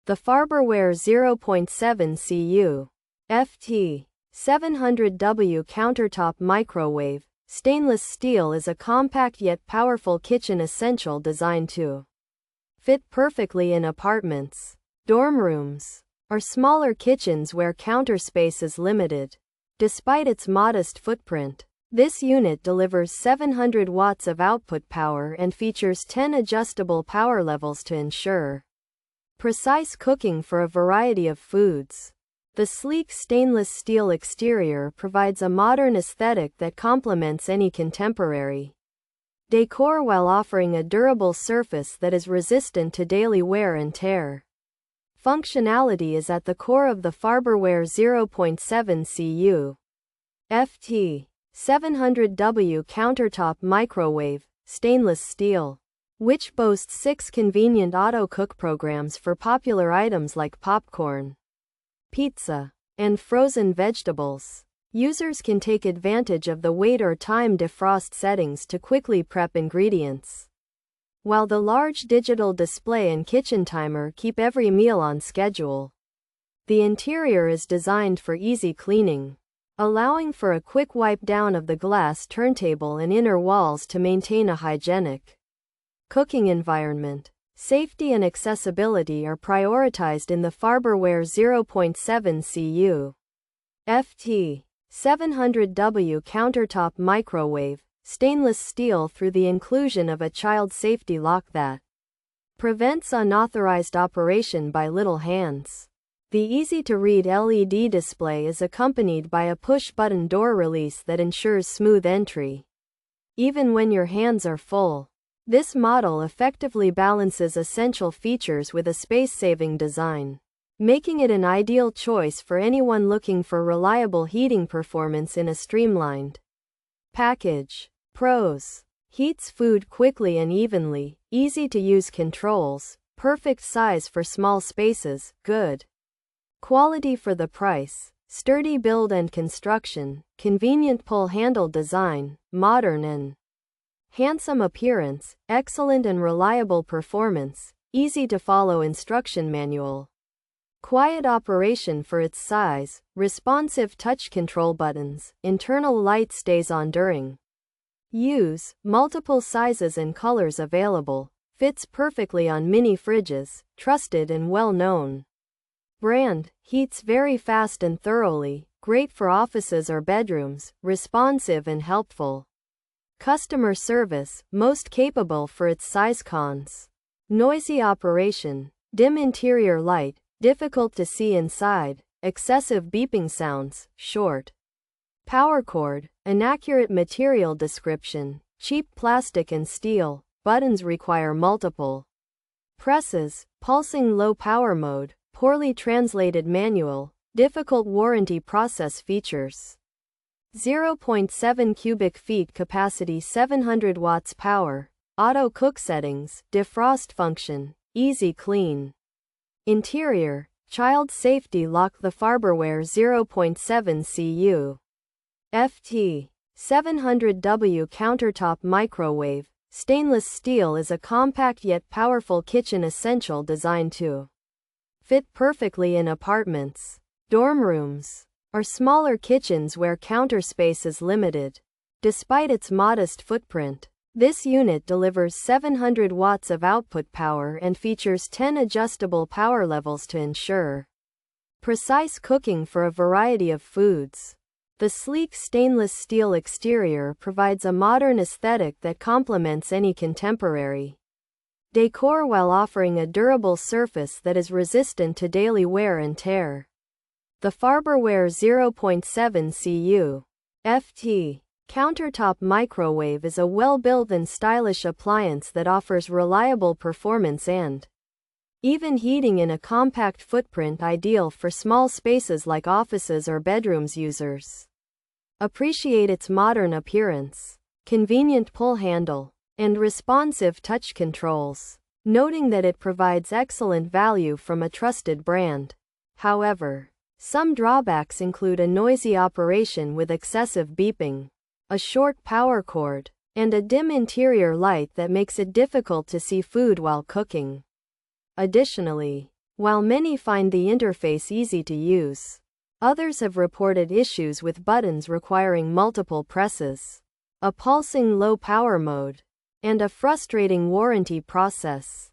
The Farberware 0.7 cu. ft. 700W Countertop Microwave, stainless steel is a compact yet powerful kitchen essential designed to fit perfectly in apartments, dorm rooms, or smaller kitchens where counter space is limited. Despite its modest footprint, this unit delivers 700 watts of output power and features 10 adjustable power levels to ensure precise cooking for a variety of foods. The sleek stainless steel exterior provides a modern aesthetic that complements any contemporary decor while offering a durable surface that is resistant to daily wear and tear. Functionality is at the core of the Farberware 0.7 cu. ft. 700W Countertop Microwave, stainless steel, which boasts 6 convenient auto-cook programs for popular items like popcorn, pizza, and frozen vegetables. Users can take advantage of the wait or time defrost settings to quickly prep ingredients, while the large digital display and kitchen timer keep every meal on schedule. The interior is designed for easy cleaning, allowing for a quick wipe down of the glass turntable and inner walls to maintain a hygienic cooking environment. Safety and accessibility are prioritized in the Farberware 0.7 cu. ft. 700W Countertop Microwave, stainless steel through the inclusion of a child safety lock that prevents unauthorized operation by little hands. The easy-to-read LED display is accompanied by a push-button door release that ensures smooth entry, even when your hands are full. This model effectively balances essential features with a space-saving design, making it an ideal choice for anyone looking for reliable heating performance in a streamlined package. Pros: heats food quickly and evenly, easy-to-use controls, perfect size for small spaces, good quality for the price, sturdy build and construction, convenient pull-handle design, modern and handsome appearance, excellent and reliable performance, easy-to-follow instruction manual, quiet operation for its size, responsive touch control buttons, internal light stays on during use, multiple sizes and colors available, fits perfectly on mini fridges, trusted and well-known brand, heats very fast and thoroughly, great for offices or bedrooms, responsive and helpful customer service, most capable for its size. Cons: noisy operation, dim interior light, difficult to see inside, excessive beeping sounds, short power cord, inaccurate material description, cheap plastic and steel, buttons require multiple presses, pulsing low power mode, poorly translated manual, difficult warranty process. Features: 0.7 cubic feet capacity, 700 watts power, auto cook settings, defrost function, easy clean. Interior, child safety lock. The Farberware 0.7 cu. ft. 700W Countertop Microwave, stainless steel is a compact yet powerful kitchen essential designed to fit perfectly in apartments, dorm rooms, or smaller kitchens where counter space is limited. Despite its modest footprint, this unit delivers 700 watts of output power and features 10 adjustable power levels to ensure precise cooking for a variety of foods. The sleek stainless steel exterior provides a modern aesthetic that complements any contemporary decor while offering a durable surface that is resistant to daily wear and tear. The Farberware 0.7 cu. ft. Countertop Microwave is a well-built and stylish appliance that offers reliable performance and even heating in a compact footprint, ideal for small spaces like offices or bedrooms. Users appreciate its modern appearance, convenient pull handle, and responsive touch controls, noting that it provides excellent value from a trusted brand. However, some drawbacks include a noisy operation with excessive beeping, a short power cord, and a dim interior light that makes it difficult to see food while cooking. Additionally, While many find the interface easy to use, others have reported issues with buttons requiring multiple presses, a pulsing low power mode, and a frustrating warranty process.